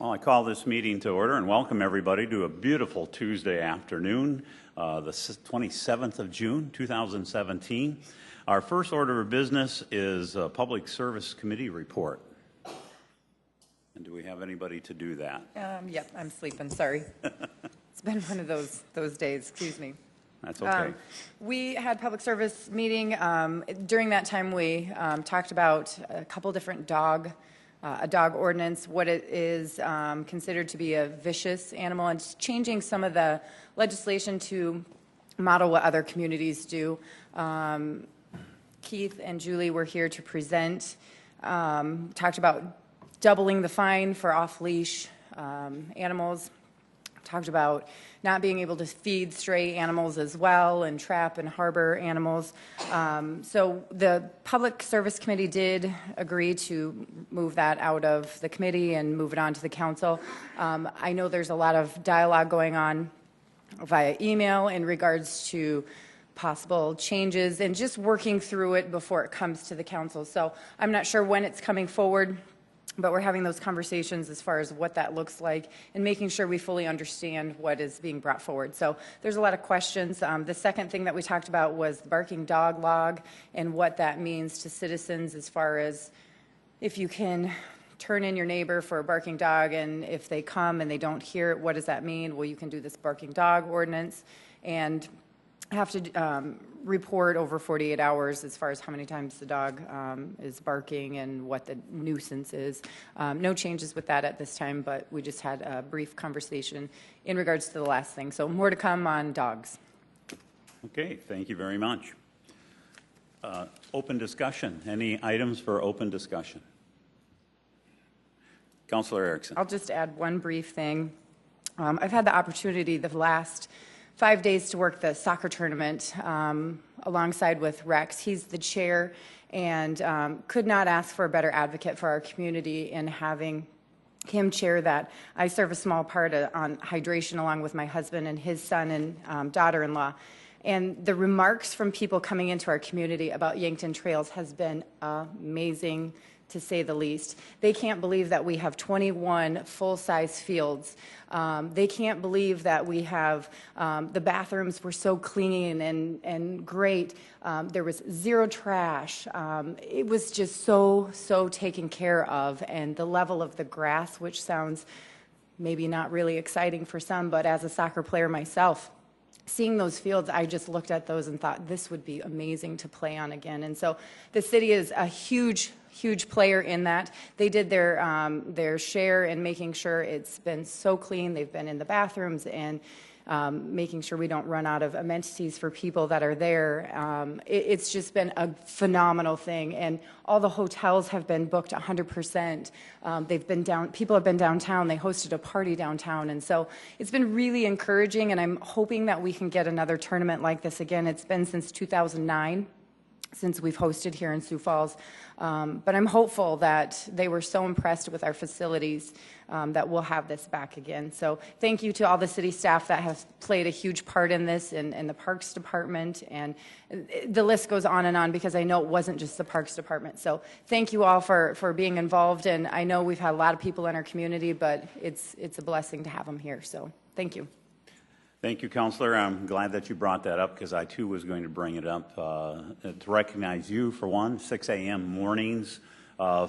Well, I call this meeting to order and welcome everybody to a beautiful Tuesday afternoon, the 27th of June, 2017. Our first order of business is a Public Service Committee report. And do we have anybody to do that? Yep, I'm sleeping, sorry. It's been one of those days, excuse me. That's okay. We had public service meeting. During that time, we talked about a couple different a dog ordinance, what it is considered to be a vicious animal, and changing some of the legislation to model what other communities do. Keith and Julie were here to present, talked about doubling the fine for off-leash animals, talked about not being able to feed stray animals as well and trap and harbor animals. So the Public Service Committee did agree to move that out of the committee and move it on to the council. I know there's a lot of dialogue going on via email in regards to possible changes and just working through it before it comes to the council. So I'm not sure when it's coming forward, but we're having those conversations as far as what that looks like and making sure we fully understand what is being brought forward. So there's a lot of questions. The second thing that we talked about was the barking dog log and what that means to citizens as far as if you can turn in your neighbor for a barking dog, and if they come and they don't hear it, what does that mean? Well, you can do this barking dog ordinance and have to report over 48 hours as far as how many times the dog is barking and what the nuisance is. No changes with that at this time, but we just had a brief conversation in regards to the last thing. So more to come on dogs. Okay, thank you very much. Open discussion. Any items for open discussion? Councilor Erickson. I'll just add one brief thing. I've had the opportunity the last 5 days to work the soccer tournament alongside with Rex. He's the chair and could not ask for a better advocate for our community in having him chair that. I serve a small part on hydration along with my husband and his son and daughter-in-law. And the remarks from people coming into our community about Yankton Trails has been amazing, to say the least. They can't believe that we have 21 full-size fields. They can't believe that we have the bathrooms were so clean and great. There was zero trash. It was just so taken care of. And the level of the grass, which sounds maybe not really exciting for some, but as a soccer player myself, seeing those fields, I just looked at those and thought this would be amazing to play on again. And so the city is a huge player in that. They did their share in making sure it's been so clean. They've been in the bathrooms and making sure we don't run out of amenities for people that are there. It's just been a phenomenal thing, and all the hotels have been booked 100%. People have been downtown. They hosted a party downtown, and so it's been really encouraging, and I'm hoping that we can get another tournament like this again. It's been since 2009 since we've hosted here in Sioux Falls. But I'm hopeful that they were so impressed with our facilities that we'll have this back again. So thank you to all the city staff that have played a huge part in this, and the Parks Department, and the list goes on and on, because I know it wasn't just the Parks Department. So thank you all for being involved, and I know we've had a lot of people in our community, but it's a blessing to have them here. So thank you. Thank you, Councilor. I'm glad that you brought that up, because I too was going to bring it up to recognize you for one. 6 a.m. mornings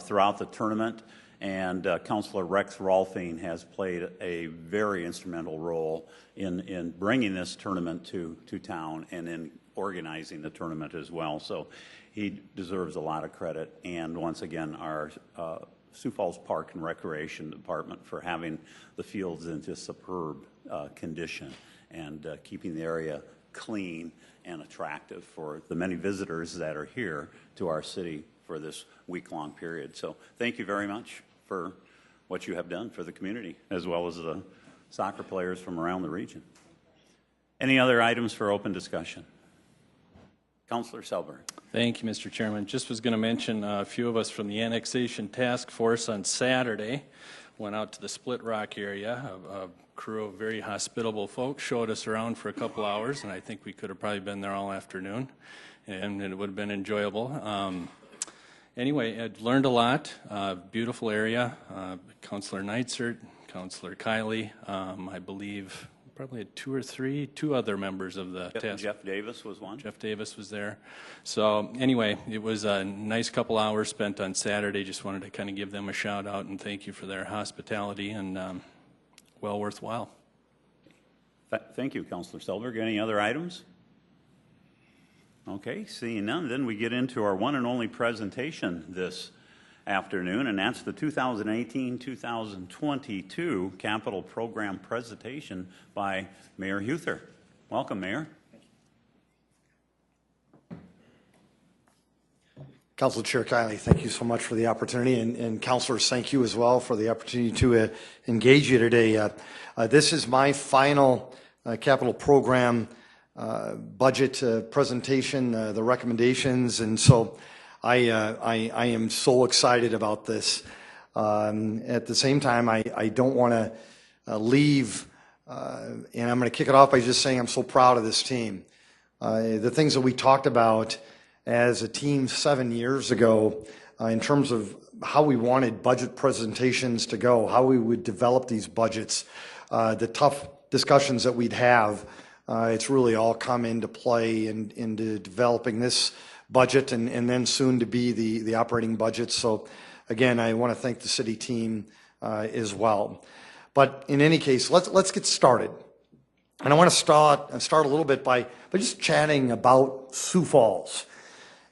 throughout the tournament, and Councilor Rex Rolfing has played a very instrumental role in bringing this tournament to town and in organizing the tournament as well. So he deserves a lot of credit. And once again, our Sioux Falls Park and Recreation Department for having the fields in just superb condition and keeping the area clean and attractive for the many visitors that are here to our city for this week-long period. So thank you very much for what you have done for the community, as well as the soccer players from around the region. Any other items for open discussion? Councilor Selberg. Thank you, Mr. Chairman. Just was going to mention a few of us from the Annexation Task Force on Saturday went out to the Split Rock area. A crew of very hospitable folks showed us around for a couple hours, and I think we could have probably been there all afternoon, and it would have been enjoyable. Anyway, I learned a lot. Beautiful area. Councilor Neitzer, Councilor Kiley. I believe probably two other members of the task. Jeff Davis was one. Jeff Davis was there. So anyway, it was a nice couple hours spent on Saturday. Just wanted to kind of give them a shout out and thank you for their hospitality, and well worthwhile. Thank you, Councilor Selberg. Any other items? Okay, seeing none, then we get into our one and only presentation this afternoon, and that's the 2018-2022 Capital Program presentation by Mayor Huther. Welcome, Mayor. Council Chair Kiley, thank you so much for the opportunity, and councilors, thank you as well for the opportunity to engage you today. This is my final capital program budget presentation, the recommendations, and so I am so excited about this. At the same time, I don't want to leave, and I'm going to kick it off by just saying I'm so proud of this team. The things that we talked about as a team 7 years ago in terms of how we wanted budget presentations to go, how we would develop these budgets, the tough discussions that we'd have, it's really all come into play into developing this budget and then soon to be the operating budget. So again, I want to thank the city team as well. But in any case, let's get started. And I want to start a little bit by just chatting about Sioux Falls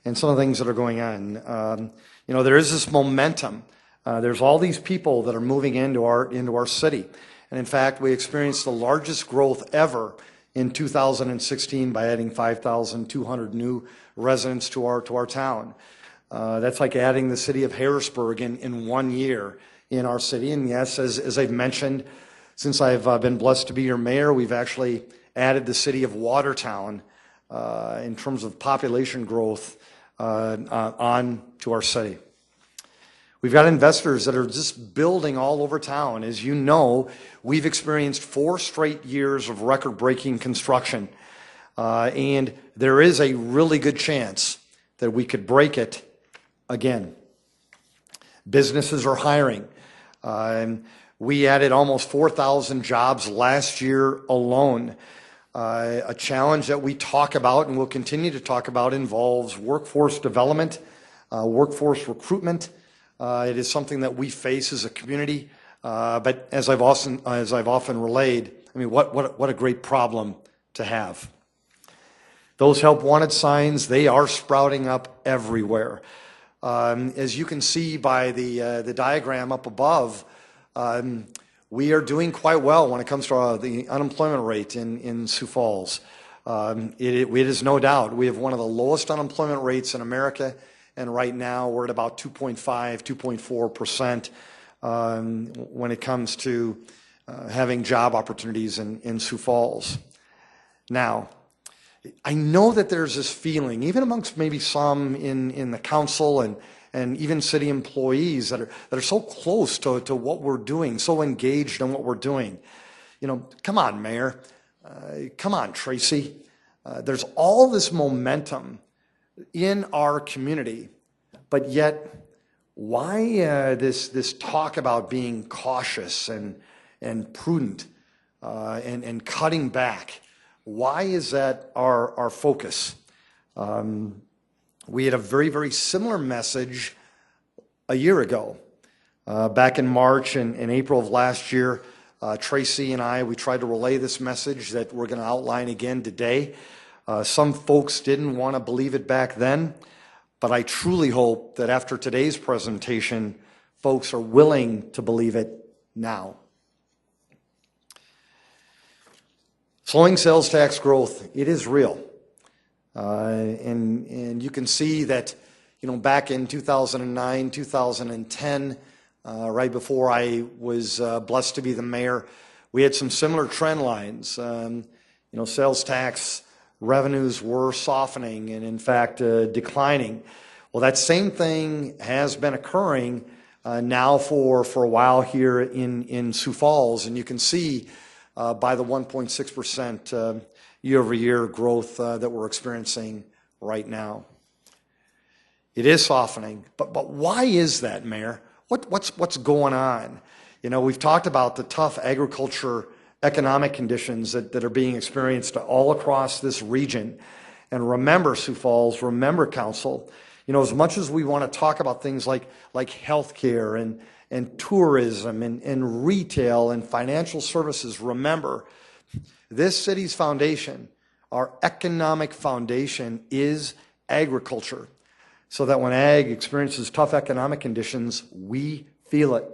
and some of the things that are going on. You know, there is this momentum. There's all these people that are moving into our city. And in fact, we experienced the largest growth ever in 2016 by adding 5,200 new residents to our town. That's like adding the city of Harrisburg in 1 year in our city. And yes, as I've mentioned, since I've been blessed to be your mayor, we've actually added the city of Watertown in terms of population growth on to our city. We've got investors that are just building all over town. As you know, we've experienced 4 straight years of record-breaking construction. And there is a really good chance that we could break it again. Businesses are hiring. We added almost 4,000 jobs last year alone. A challenge that we talk about and will continue to talk about involves workforce development, workforce recruitment. It is something that we face as a community. But as I've often relayed, I mean, what a great problem to have. Those help wanted signs, they are sprouting up everywhere. As you can see by the diagram up above, we are doing quite well when it comes to the unemployment rate in Sioux Falls. It is no doubt we have one of the lowest unemployment rates in America, and right now we're at about 2.5, 2.4% when it comes to having job opportunities in Sioux Falls. Now, I know that there's this feeling, even amongst maybe some in the council and even city employees that are so close to what we're doing, so engaged in what we're doing. You know, come on, Mayor. Come on, Tracy. There's all this momentum in our community, but yet why this talk about being cautious and prudent and cutting back? Why is that our focus? We had a very, very similar message a year ago. Back in March and April of last year, Tracy and we tried to relay this message that we're going to outline again today. Some folks didn't want to believe it back then, but I truly hope that after today's presentation, folks are willing to believe it now. Slowing sales tax growth, it is real. And you can see that, you know, back in 2009, 2010, right before I was blessed to be the mayor, we had some similar trend lines. You know, sales tax revenues were softening and, in fact, declining. Well, that same thing has been occurring now for a while here in Sioux Falls, and you can see by the 1.6% year-over-year growth that we're experiencing right now. It is softening, but why is that, Mayor? What's going on? You know, we've talked about the tough agriculture economic conditions that are being experienced all across this region. And remember, Sioux Falls, remember, Council, you know, as much as we want to talk about things like healthcare and tourism and retail and financial services, remember, this city's foundation, our economic foundation, is agriculture. So that when ag experiences tough economic conditions, we feel it.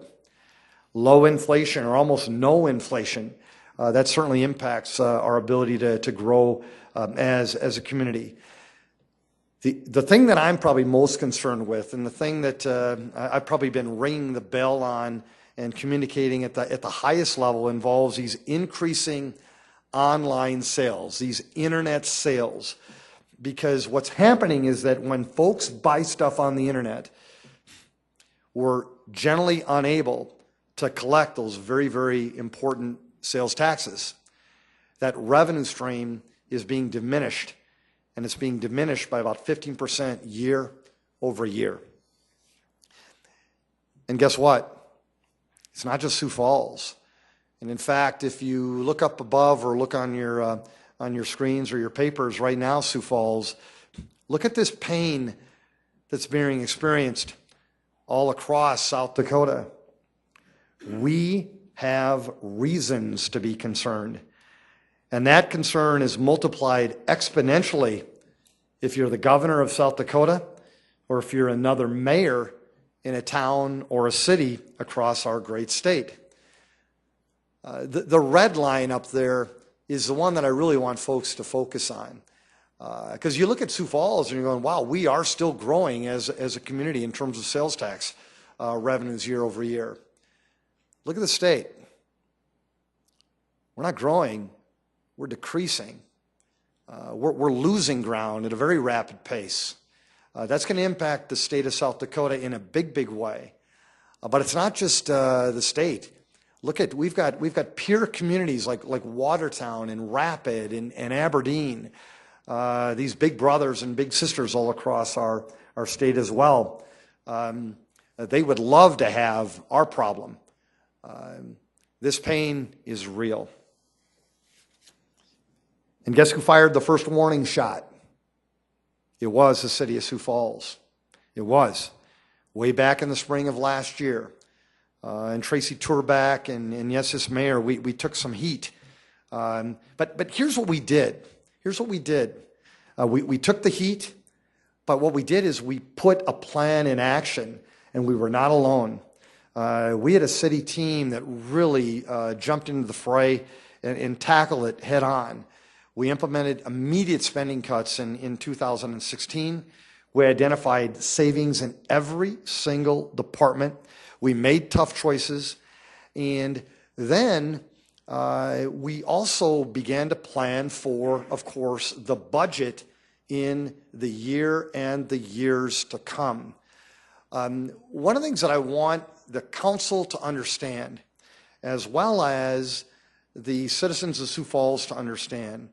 Low inflation or almost no inflation, that certainly impacts our ability to grow as a community. The thing that I'm probably most concerned with, and the thing that I've probably been ringing the bell on and communicating at the highest level, involves these increasing online sales, these internet sales. Because what's happening is that when folks buy stuff on the internet, we're generally unable to collect those very, very important sales taxes. That revenue stream is being diminished, and it's being diminished by about 15% year over year. And guess what? It's not just Sioux Falls. And in fact, if you look up above or look on your screens or your papers right now, Sioux Falls, look at this pain that's being experienced all across South Dakota. We have reasons to be concerned. And that concern is multiplied exponentially if you're the governor of South Dakota or if you're another mayor in a town or a city across our great state. The red line up there is the one that I really want folks to focus on. Because you look at Sioux Falls and you're going, wow, we are still growing as a community in terms of sales tax revenues year over year. Look at the state. We're not growing, we're decreasing. We're losing ground at a very rapid pace. That's going to impact the state of South Dakota in a big, big way. But it's not just the state. Look at, we've got peer communities like Watertown and Rapid and Aberdeen. These big brothers and big sisters all across our state as well. They would love to have our problem. This pain is real. And guess who fired the first warning shot? It was the city of Sioux Falls. It was. Way back in the spring of last year. And Tracy Turback and yes, this mayor, we took some heat. But here's what we did. Here's what we did. We took the heat, but what we did is we put a plan in action, and we were not alone. We had a city team that really jumped into the fray and tackled it head on. We implemented immediate spending cuts in 2016. We identified savings in every single department. We made tough choices. And then we also began to plan for, of course, the budget in the year and the years to come. One of the things that I want the council to understand, as well as the citizens of Sioux Falls to understand,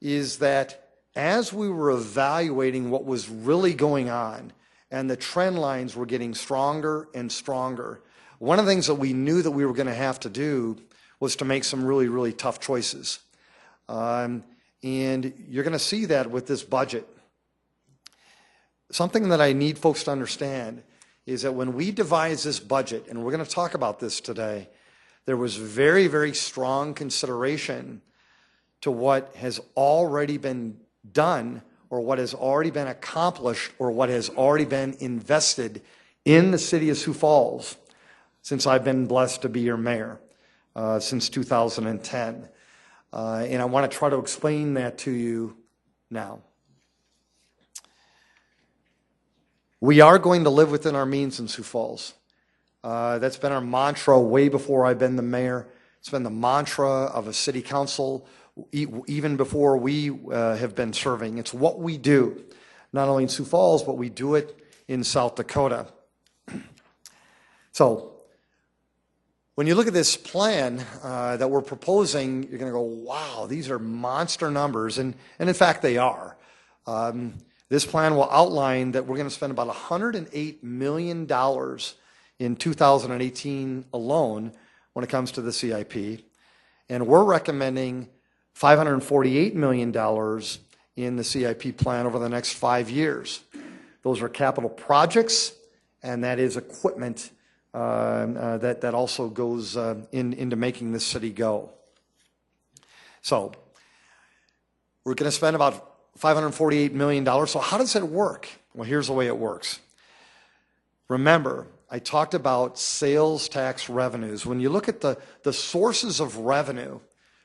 is that as we were evaluating what was really going on and the trend lines were getting stronger and stronger, one of the things that we knew that we were going to have to do was to make some really, really tough choices. And you're going to see that with this budget. Something that I need folks to understand is that when we devised this budget, and we're going to talk about this today, there was very, very strong consideration to what has already been done or what has already been accomplished or what has already been invested in the city of Sioux Falls since I've been blessed to be your mayor since 2010. And I want to try to explain that to you now. We are going to live within our means in Sioux Falls. That's been our mantra way before I've been the mayor. It's been the mantra of a city council even before we have been serving. It's what we do, not only in Sioux Falls, but we do it in South Dakota. So when you look at this plan that we're proposing, you're going to go, wow, these are monster numbers. And in fact, they are. This plan will outline that we're going to spend about $108 million in 2018 alone when it comes to the CIP, and we're recommending $548 million in the CIP plan over the next 5 years. Those are capital projects, and that is equipment that also goes into making this city go. So we're going to spend about $548 million. So how does it work? Well, here's the way it works. Remember, I talked about sales tax revenues. When you look at the sources of revenue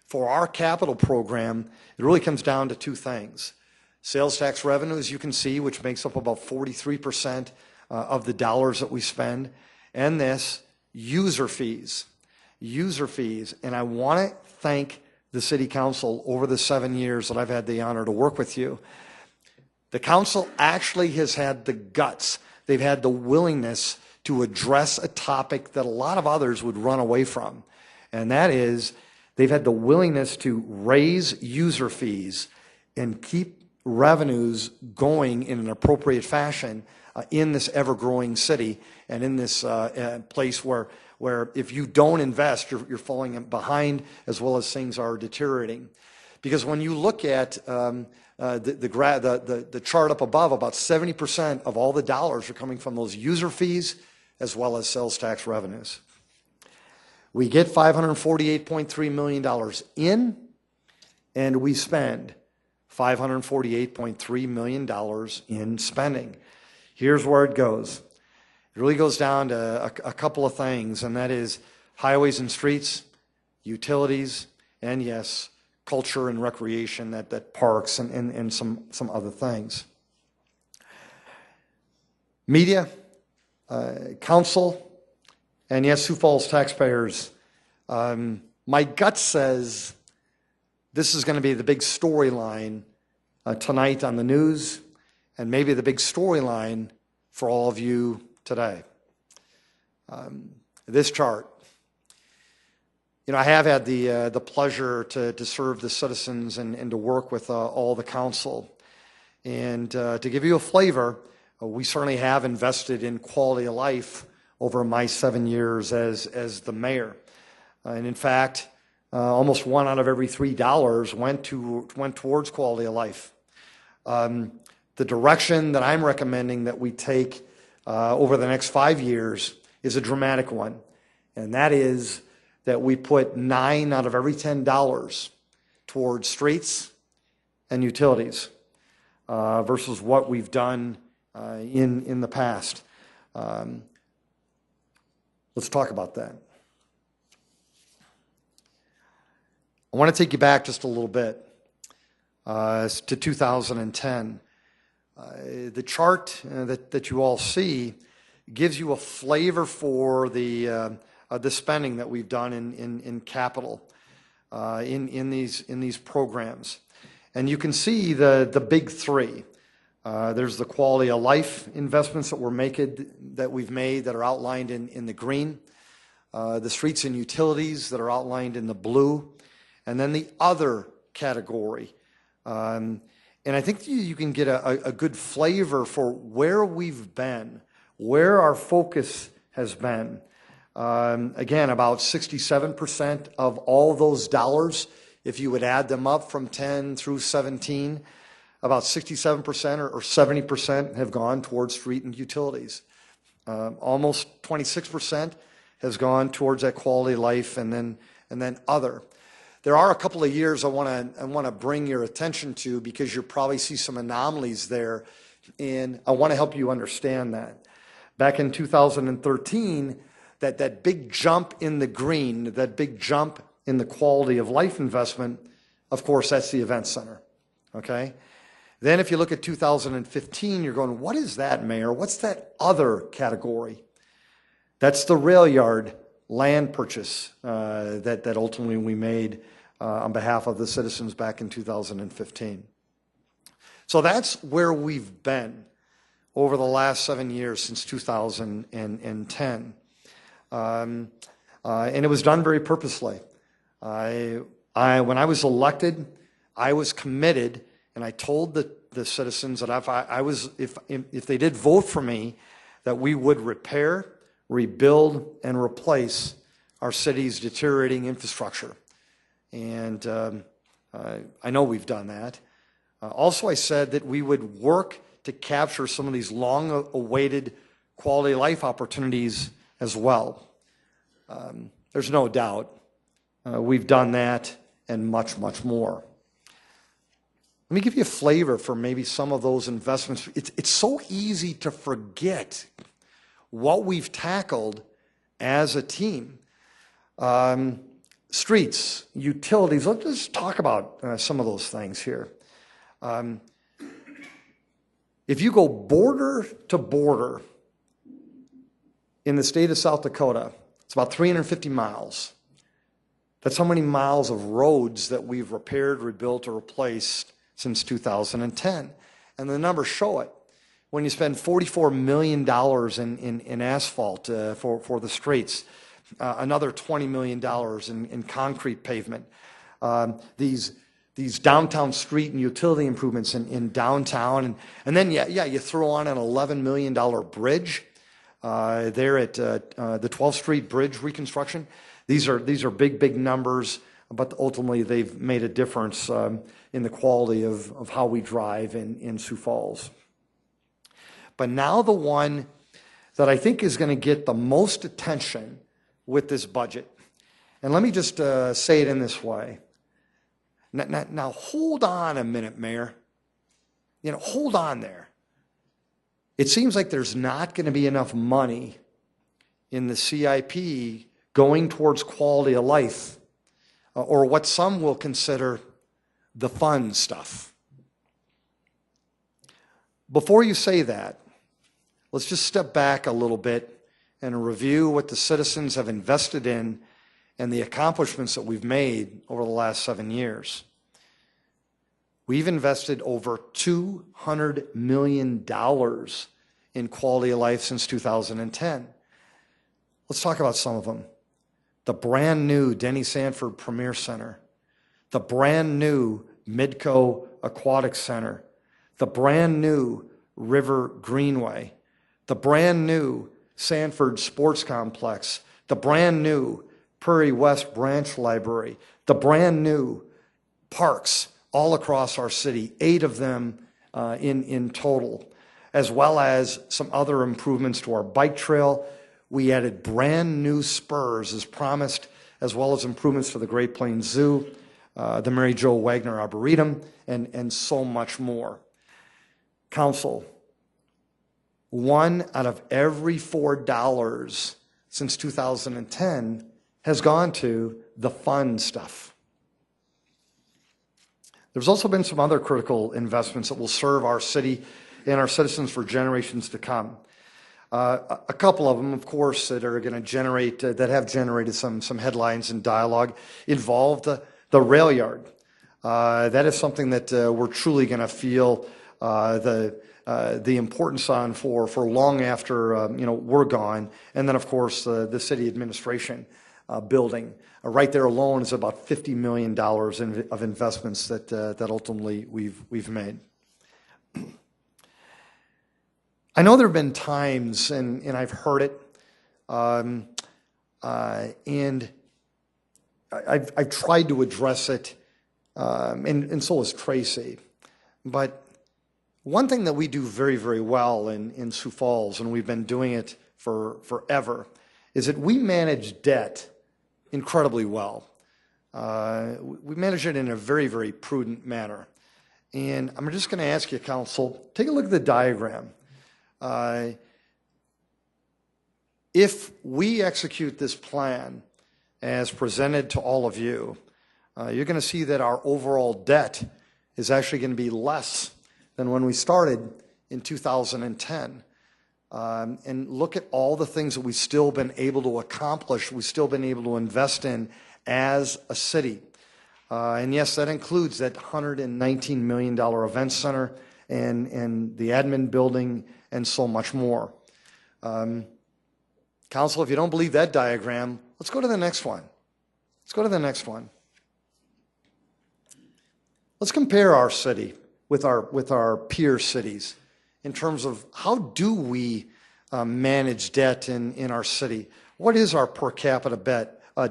for our capital program, it really comes down to two things. Sales tax revenue, as you can see, which makes up about 43% of the dollars that we spend, and this, user fees. User fees. And I want to thank the City Council over the 7 years that I've had the honor to work with you. The Council actually has had the guts. They've had the willingness to address a topic that a lot of others would run away from. And that is, they've had the willingness to raise user fees and keep revenues going in an appropriate fashion in this ever-growing city and in this place where if you don't invest, you're falling behind as well as things are deteriorating. Because when you look at the chart up above, about 70% of all the dollars are coming from those user fees as well as sales tax revenues. We get $548.3 million in, and we spend $548.3 million in spending. Here's where it goes. It really goes down to a couple of things, and that is highways and streets, utilities, and yes, culture and recreation, that parks and some other things. Media, council, and yes, Sioux Falls taxpayers. My gut says this is going to be the big storyline tonight on the news, and maybe the big storyline for all of you today. This chart. You know, I have had the pleasure to serve the citizens and to work with all the council. And to give you a flavor, we certainly have invested in quality of life over my 7 years as the mayor. And in fact, almost $1 out of every $3 went towards quality of life. The direction that I'm recommending that we take over the next 5 years is a dramatic one. And that is that we put $9 out of every $10 towards streets and utilities versus what we've done in the past. Let's talk about that. I want to take you back just a little bit to 2010. The chart that you all see gives you a flavor for the spending that we've done in capital in these programs, and you can see the big three. There's the quality of life investments that we've made that are outlined in the green, the streets and utilities that are outlined in the blue, and then the other category. And I think you can get a good flavor for where we've been, where our focus has been. Again, about 67% of all those dollars, if you would add them up from 10 through 17, about 67% or 70% have gone towards street and utilities. Almost 26% has gone towards that quality of life, and then other. There are a couple of years I want to bring your attention to because you'll probably see some anomalies there, and I want to help you understand that. Back in 2013, that big jump in the green, that big jump in the quality of life investment, of course, that's the event center, okay? Then if you look at 2015, you're going, what is that, Mayor? What's that other category? That's the rail yard land purchase that ultimately we made on behalf of the citizens back in 2015. So that's where we've been over the last 7 years since 2010. And it was done very purposely. When I was elected, I was committed, and I told the citizens that if they did vote for me, that we would repair, rebuild and replace our city's deteriorating infrastructure. And I know we've done that. Also, I said that we would work to capture some of these long-awaited quality of life opportunities as well. There's no doubt we've done that and much, much more. Let me give you a flavor for maybe some of those investments. It's so easy to forget what we've tackled as a team. Streets, utilities, let's just talk about some of those things here. If you go border to border in the state of South Dakota, it's about 350 miles. That's how many miles of roads that we've repaired, rebuilt, or replaced since 2010. And the numbers show it. When you spend $44 million in asphalt for the streets, another $20 million in concrete pavement, these downtown street and utility improvements in downtown, and then you throw on an $11 million bridge there at the 12th Street Bridge reconstruction. These are big numbers, but ultimately they've made a difference in the quality of how we drive in Sioux Falls. But now the one that I think is going to get the most attention with this budget, and let me just say it in this way. Now hold on a minute, Mayor. Hold on there. It seems like there's not going to be enough money in the CIP going towards quality of life, or what some will consider the fun stuff. Before you say that, let's just step back a little bit and review what the citizens have invested in and the accomplishments that we've made over the last 7 years. We've invested over $200 million in quality of life since 2010. Let's talk about some of them. The brand new Denny Sanford Premier Center, the brand new Midco Aquatic Center, the brand new River Greenway, the brand new Sanford Sports Complex, the brand new Prairie West Branch Library, the brand new parks all across our city, 8 of them in total, as well as some other improvements to our bike trail. We added brand new spurs as promised, as well as improvements to the Great Plains Zoo, the Mary Jo Wagner Arboretum, and so much more. Council, 1 out of every $4 since 2010 has gone to the fun stuff. There's also been some other critical investments that will serve our city and our citizens for generations to come. A couple of them, of course, that are going to generate, that have generated some headlines and dialogue, involve the rail yard. That is something that we're truly going to feel the importance on for long after we're gone. And then, of course, the city administration building. Right there alone is about $50 million of investments that ultimately we've made. I know there have been times, and I've heard it, and I've tried to address it, and so has Tracy. But one thing that we do very, very well in Sioux Falls, and we've been doing it for forever, is that we manage debt incredibly well. We manage it in a very, very prudent manner. And I'm just going to ask you, Council, take a look at the diagram. If we execute this plan as presented to all of you, you're going to see that our overall debt is actually going to be less than when we started in 2010. And look at all the things that we've still been able to accomplish, we've still been able to invest in as a city. And yes, that includes that $119 million event center and the admin building and so much more. Council, if you don't believe that diagram, let's go to the next one. Let's go to the next one. Let's compare our city with our peer cities in terms of how do we manage debt in our city. What is our per capita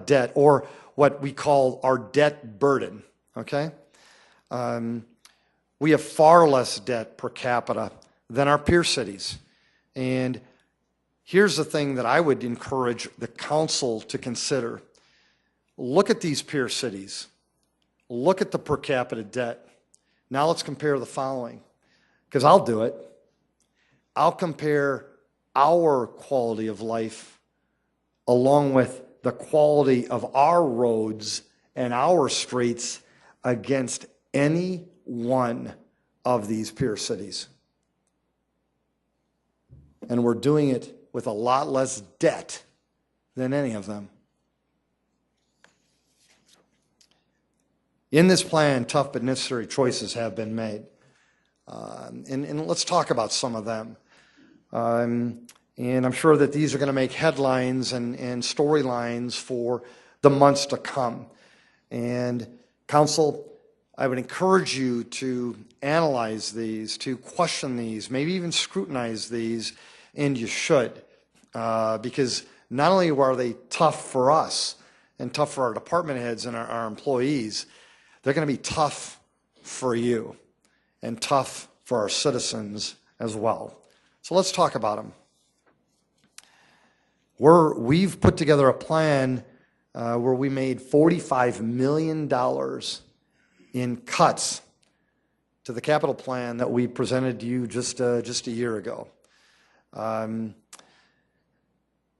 debt, or what we call our debt burden, okay? We have far less debt per capita than our peer cities. And here's the thing that I would encourage the council to consider. Look at these peer cities. Look at the per capita debt. Now let's compare the following, because I'll do it. I'll compare our quality of life along with the quality of our roads and our streets against any one of these peer cities. And we're doing it with a lot less debt than any of them. In this plan, tough but necessary choices have been made. And let's talk about some of them. And I'm sure that these are going to make headlines and storylines for the months to come. And council, I would encourage you to analyze these, to question these, maybe even scrutinize these, and you should. Because not only are they tough for us and tough for our department heads and our employees, they're going to be tough for you and tough for our citizens as well. So let's talk about them. We've put together a plan where we made $45 million in cuts to the capital plan that we presented to you just a year ago.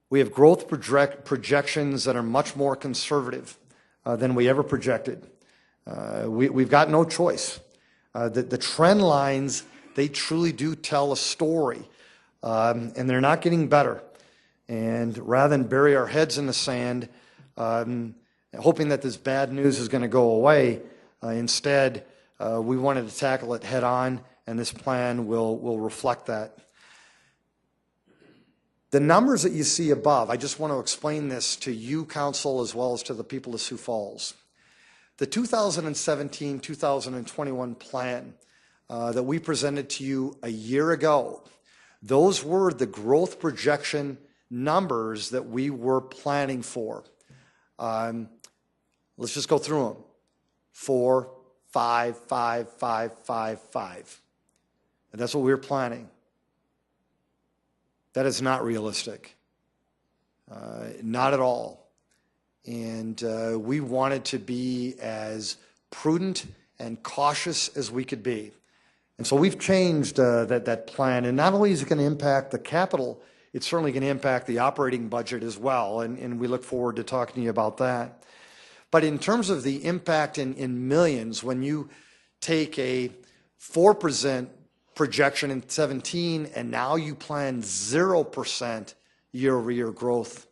We have growth projections that are much more conservative than we ever projected. We've got no choice. The trend lines, they truly do tell a story, and they're not getting better. And rather than bury our heads in the sand, hoping that this bad news is going to go away, instead, we wanted to tackle it head on, and this plan will reflect that. The numbers that you see above, I just want to explain this to you, council, as well as to the people of Sioux Falls. The 2017-2021 plan that we presented to you a year ago, those were the growth projection numbers that we were planning for. Let's just go through them. 4, 5, 5, 5, 5, 5. And that's what we were planning. That is not realistic. Not at all. And we wanted to be as prudent and cautious as we could be. And so we've changed that plan. And not only is it going to impact the capital, it's certainly going to impact the operating budget as well. And we look forward to talking to you about that. But in terms of the impact in millions, when you take a 4% projection in 17 and now you plan 0% year-over-year growth,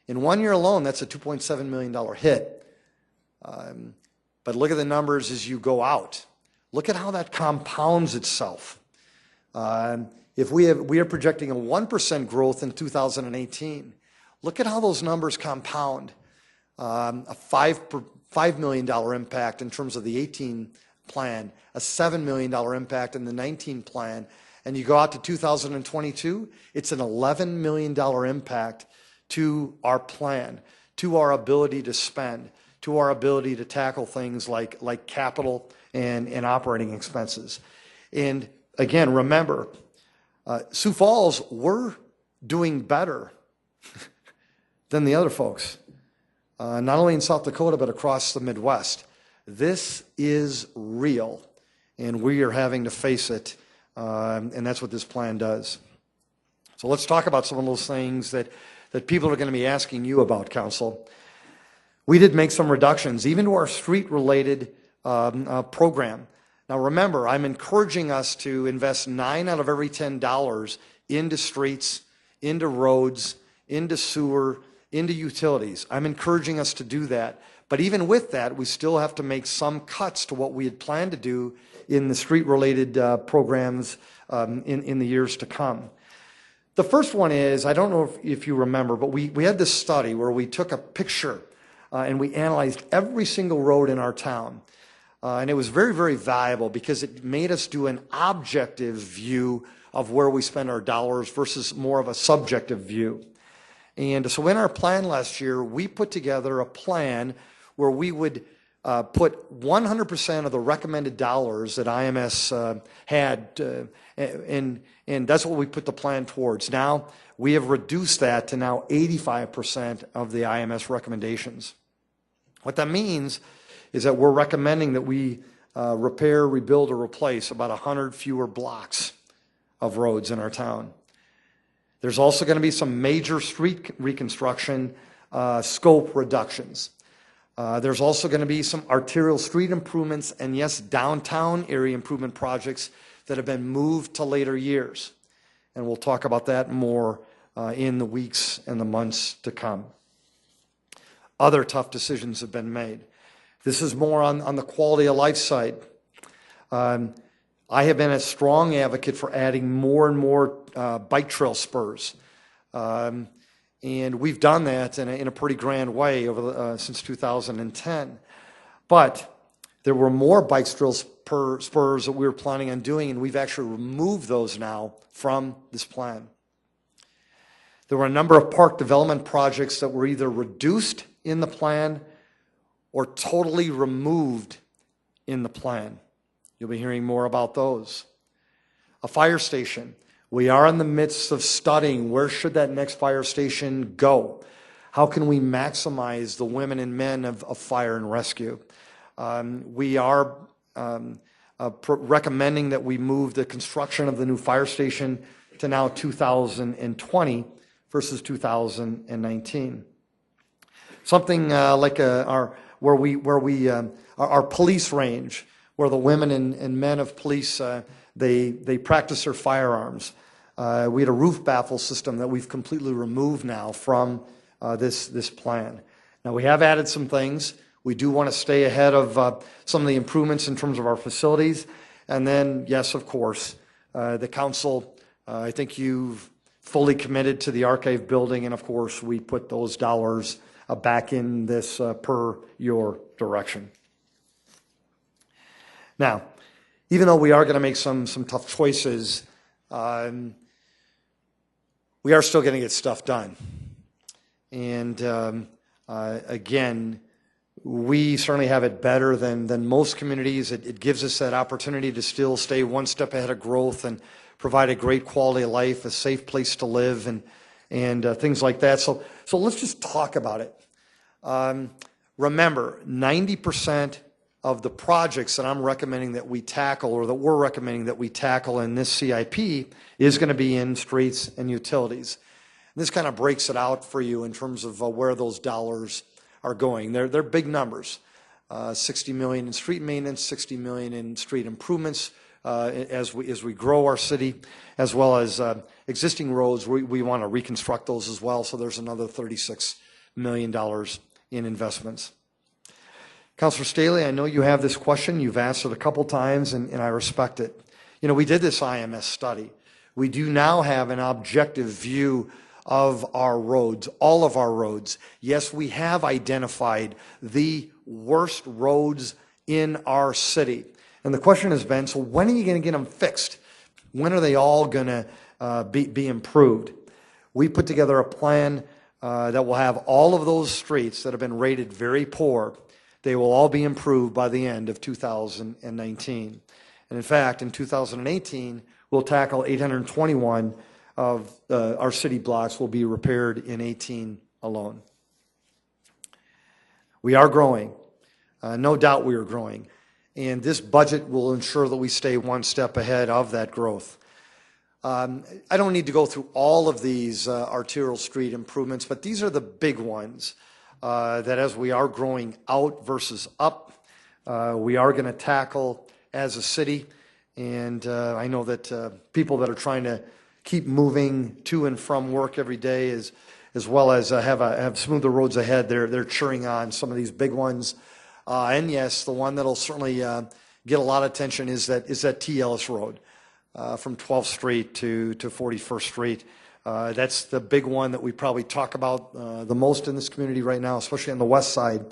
in 1 year alone, that's a $2.7 million hit. But look at the numbers as you go out. Look at how that compounds itself. If we are projecting a 1% growth in 2018, look at how those numbers compound. A $5 million impact in terms of the 18 plan, a $7 million impact in the 19 plan, and you go out to 2022, it's an $11 million impact to our plan, to our ability to spend, to our ability to tackle things like capital and operating expenses. And again, remember, Sioux Falls, we're doing better than the other folks, not only in South Dakota, but across the Midwest. This is real, and we are having to face it, and that's what this plan does. So let's talk about some of those things that people are going to be asking you about, council. We did make some reductions, even to our street-related program. Now remember, I'm encouraging us to invest 9 out of every $10 into streets, into roads, into sewer, into utilities. I'm encouraging us to do that. But even with that, we still have to make some cuts to what we had planned to do in the street-related programs in the years to come. The first one is, I don't know if you remember, but we had this study where we took a picture and we analyzed every single road in our town. And it was very, very valuable because it made us do an objective view of where we spend our dollars versus more of a subjective view. And so in our plan last year, we put together a plan where we would put 100% of the recommended dollars that IMS had, and that's what we put the plan towards. Now, we have reduced that to now 85% of the IMS recommendations. What that means is that we're recommending that we repair, rebuild, or replace about 100 fewer blocks of roads in our town. There's also going to be some major street reconstruction scope reductions. There's also going to be some arterial street improvements and, yes, downtown area improvement projects that have been moved to later years. And we'll talk about that more in the weeks and the months to come. Other tough decisions have been made. This is more on the quality of life side. I have been a strong advocate for adding more and more bike trail spurs. And we've done that in a pretty grand way over since 2010. But there were more bike trail spurs that we were planning on doing, and we've actually removed those now from this plan. There were a number of park development projects that were either reduced in the plan or totally removed in the plan. You'll be hearing more about those. A fire station. We are in the midst of studying where should that next fire station go. How can we maximize the women and men of fire and rescue? We are recommending that we move the construction of the new fire station to now 2020 versus 2019. Something like our police range, where the women and men of police they practice their firearms. We had a roof baffle system that we've completely removed now from this plan. Now we have added some things. We do want to stay ahead of some of the improvements in terms of our facilities. And then, yes, of course, the council, I think you've fully committed to the archive building, and of course we put those dollars back in this per your direction. Now, even though we are going to make some tough choices, we are still going to get stuff done. And again, we certainly have it better than most communities. It gives us that opportunity to still stay one step ahead of growth and provide a great quality of life, a safe place to live, and things like that. So let's just talk about it. Remember, 90% of the projects that I'm recommending that we tackle, or that we're recommending that we tackle in this CIP, is going to be in streets and utilities. And this kind of breaks it out for you in terms of where those dollars are going. They're big numbers. $60 million in street maintenance, $60 million in street improvements as we grow our city, as well as existing roads. We want to reconstruct those as well. So there's another $36 million in investments. Councilor Staley, I know you have this question. You've asked it a couple times, and I respect it. You know, we did this IMS study. We do now have an objective view of our roads, all of our roads. Yes, we have identified the worst roads in our city. And the question has been, so when are you going to get them fixed? When are they all going to be improved? We put together a plan that will have all of those streets that have been rated very poor. They will all be improved by the end of 2019. And in fact, in 2018, we'll tackle 821 of our city blocks will be repaired in 18 alone. We are growing. No doubt we are growing. And this budget will ensure that we stay one step ahead of that growth. I don't need to go through all of these arterial street improvements, but these are the big ones that as we are growing out versus up, we are going to tackle as a city. And I know that people that are trying to keep moving to and from work every day, as well as have smoother roads ahead, they're cheering on some of these big ones. And yes, the one that'll certainly get a lot of attention is that T. Ellis Road from 12th Street to 41st Street. That's the big one that we probably talk about the most in this community right now, especially on the west side.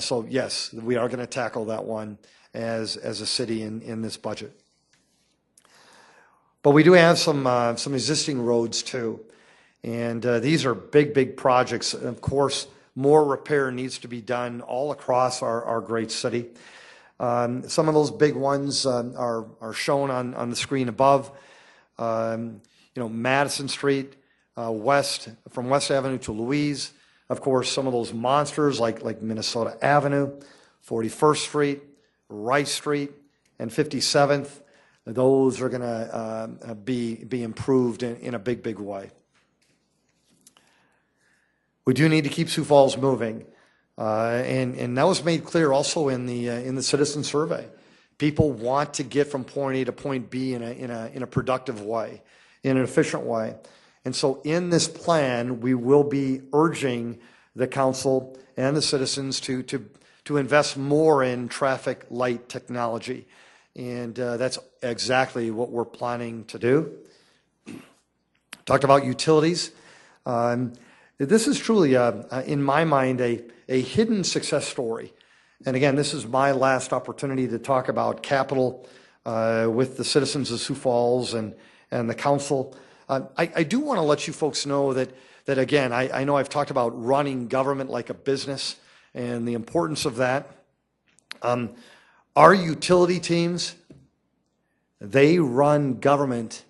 So yes, we are going to tackle that one as a city in this budget. But we do have some existing roads too. And these are big projects. Of course, more repair needs to be done all across our great city. Some of those big ones are shown on the screen above. Madison Street, from West Avenue to Louise. Of course, some of those monsters like Minnesota Avenue, 41st Street, Rice Street, and 57th. Those are going to be improved in a big way. We do need to keep Sioux Falls moving, and that was made clear also in the citizen survey. People want to get from point A to point B in a productive way, in an efficient way. And so in this plan, we will be urging the council and the citizens to invest more in traffic light technology. And that's exactly what we're planning to do. Talked about utilities. This is truly, in my mind, a hidden success story. And again, this is my last opportunity to talk about capital with the citizens of Sioux Falls and the council. I do want to let you folks know that again, I know I've talked about running government like a business and the importance of that. Our utility teams, they run government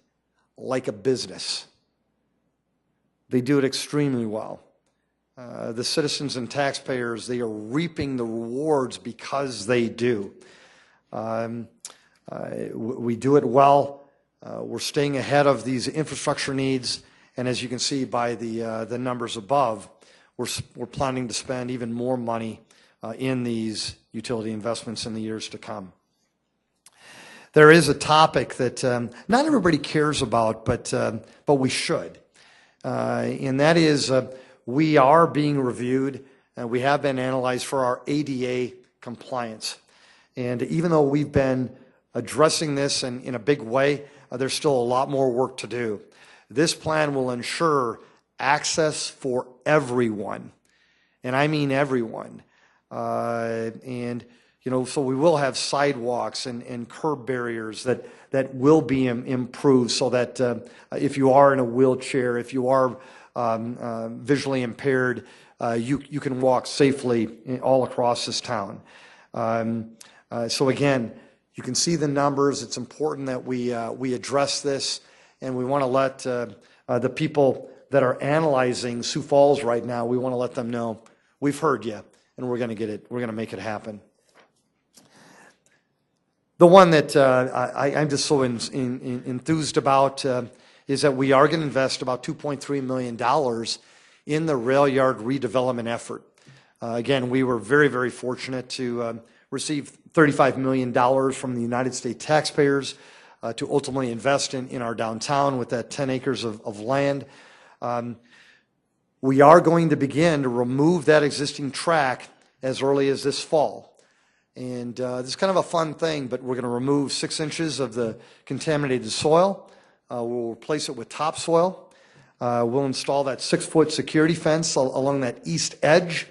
like a business. They do it extremely well. The citizens and taxpayers, they are reaping the rewards because they do. We do it well. We're staying ahead of these infrastructure needs, and as you can see by the numbers above, we're planning to spend even more money in these utility investments in the years to come. There is a topic that not everybody cares about, but we should, and that is we are being reviewed, and we have been analyzed for our ADA compliance. And even though we've been addressing this in a big way, there's still a lot more work to do. This plan will ensure access for everyone, and I mean everyone. So we will have sidewalks and curb barriers that will be improved so that if you are in a wheelchair, if you are visually impaired, you can walk safely all across this town. So again, you can see the numbers. It's important that we address this, and we want to let the people that are analyzing Sioux Falls right now, we want to let them know we've heard you, and we're going to get it. We're going to make it happen. The one that I'm just so enthused about is that we are going to invest about $2.3 million in the rail yard redevelopment effort. Again, we were very fortunate to receive $35 million from the United States taxpayers to ultimately invest in our downtown with that 10 acres of land. We are going to begin to remove that existing track as early as this fall. And this is kind of a fun thing, but we're going to remove 6 inches of the contaminated soil. We'll replace it with topsoil. We'll install that 6-foot security fence along that east edge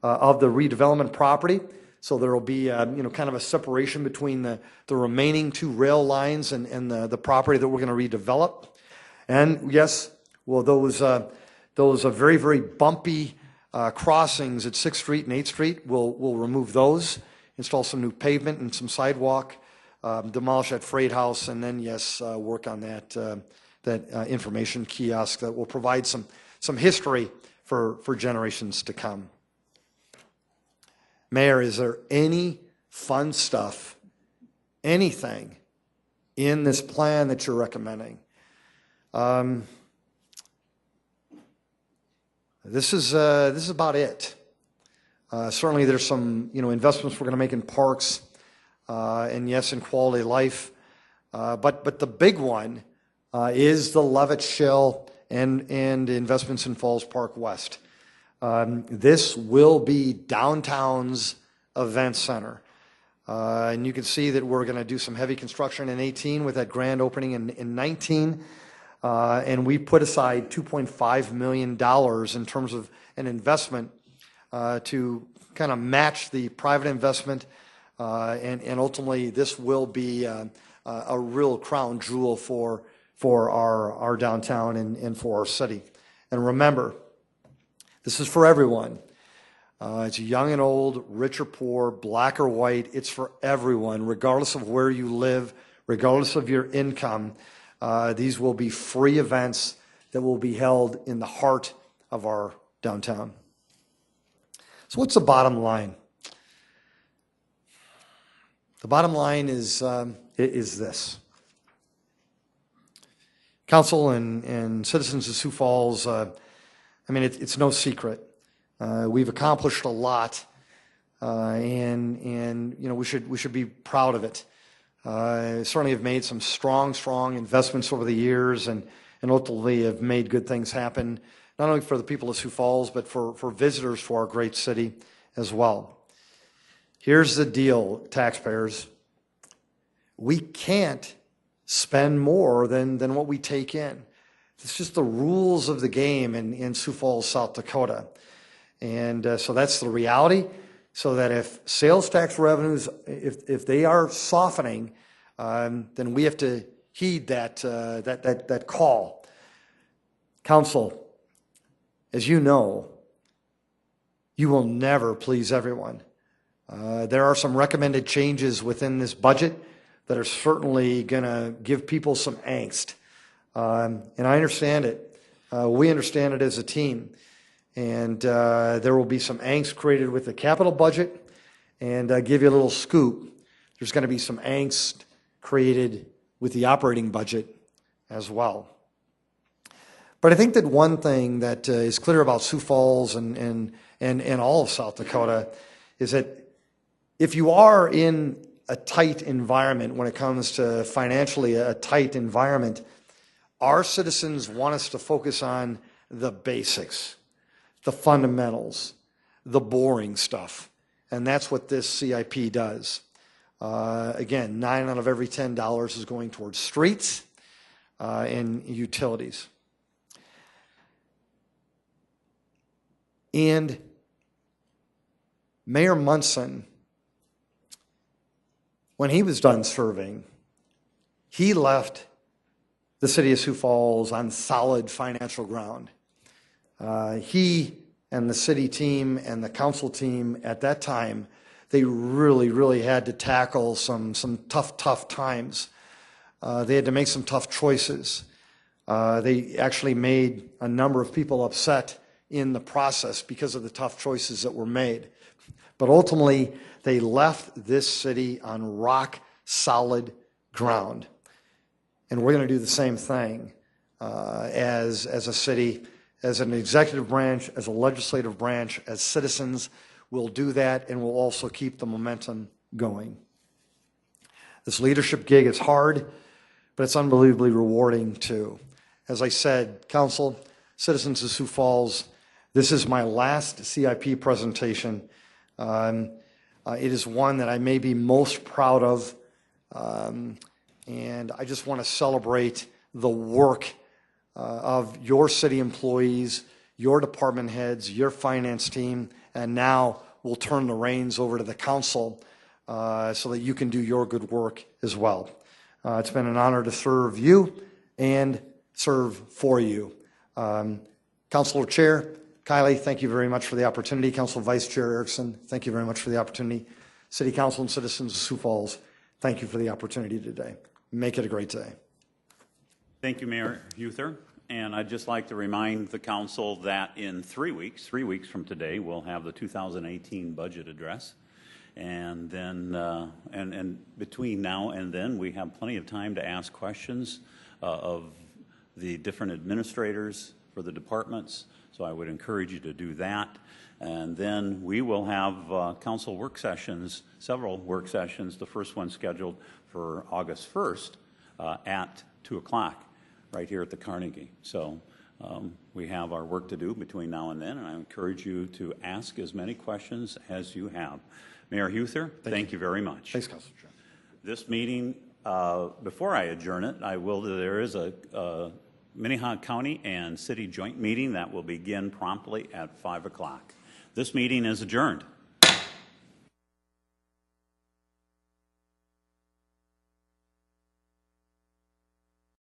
of the redevelopment property. So there will be kind of a separation between the remaining 2 rail lines and the property that we're going to redevelop. And yes, well, those very bumpy crossings at 6th Street and 8th Street, we'll remove those, install some new pavement and some sidewalk, demolish that freight house, and then yes, work on that information kiosk that will provide some history for generations to come. Mayor, is there any fun stuff, anything in this plan that you're recommending? This is about it. Certainly there's some investments we're going to make in parks, and yes, in quality of life. But the big one is the Levitt Shell and investments in Falls Park West. This will be downtown's event center. And you can see that we're going to do some heavy construction in 18 with that grand opening in 19. And we put aside $2.5 million in terms of an investment to kind of match the private investment. And ultimately, this will be a real crown jewel for for our downtown and for our city. And remember, this is for everyone. It's young and old, rich or poor, black or white. It's for everyone, regardless of where you live, regardless of your income. These will be free events that will be held in the heart of our downtown. So what's the bottom line? The bottom line is this. Council and citizens of Sioux Falls, it's no secret. We've accomplished a lot, and we should be proud of it. Certainly have made some strong investments over the years, and ultimately have made good things happen, not only for the people of Sioux Falls, but for visitors to our great city as well. Here's the deal, taxpayers. We can't spend more than what we take in. It's just the rules of the game in Sioux Falls, South Dakota. And so that's the reality. So that if sales tax revenues, if they are softening, then we have to heed that call. Council, as you know, you will never please everyone. There are some recommended changes within this budget that are certainly going to give people some angst. And I understand it. We understand it as a team. And there will be some angst created with the capital budget. And I'll give you a little scoop. There's going to be some angst created with the operating budget as well. But I think that one thing that is clear about Sioux Falls and all of South Dakota is that if you are in a tight environment when it comes to financially a tight environment, our citizens want us to focus on the basics, the fundamentals, the boring stuff. And that's what this CIP does. Again, 9 out of every $10 is going towards streets and utilities. And Mayor Munson, when he was done serving, he left the city of Sioux Falls on solid financial ground. He and the city team and the council team at that time, they really had to tackle some tough times. They had to make some tough choices. They actually made a number of people upset in the process because of the tough choices that were made. But ultimately, they left this city on rock solid ground. And we're going to do the same thing as a city, as an executive branch, as a legislative branch, as citizens. We'll do that, and we'll also keep the momentum going. This leadership gig is hard, but it's unbelievably rewarding too. As I said, council, citizens of Sioux Falls, this is my last CIP presentation. It is one that I may be most proud of, and I just want to celebrate the work of your city employees, your department heads, your finance team, and now we'll turn the reins over to the council so that you can do your good work as well. It's been an honor to serve you and serve for you. Councilor Chair Kiley, thank you very much for the opportunity. Council Vice Chair Erickson, thank you very much for the opportunity. City Council and citizens of Sioux Falls, thank you for the opportunity today. Make it a great day. Thank you, Mayor Huther. And I'd just like to remind the council that in 3 weeks from today, we'll have the 2018 budget address. And then, and between now and then, we have plenty of time to ask questions of the different administrators for the departments. So I would encourage you to do that. And then we will have council work sessions, several work sessions, the first one scheduled for August 1st at 2 o'clock right here at the Carnegie. So we have our work to do between now and then, and I encourage you to ask as many questions as you have. Mayor Huther, thank you very much. Thanks, Councilor Chair. This meeting, before I adjourn it, there is a Minnehaha County and City joint meeting that will begin promptly at 5 o'clock. This meeting is adjourned.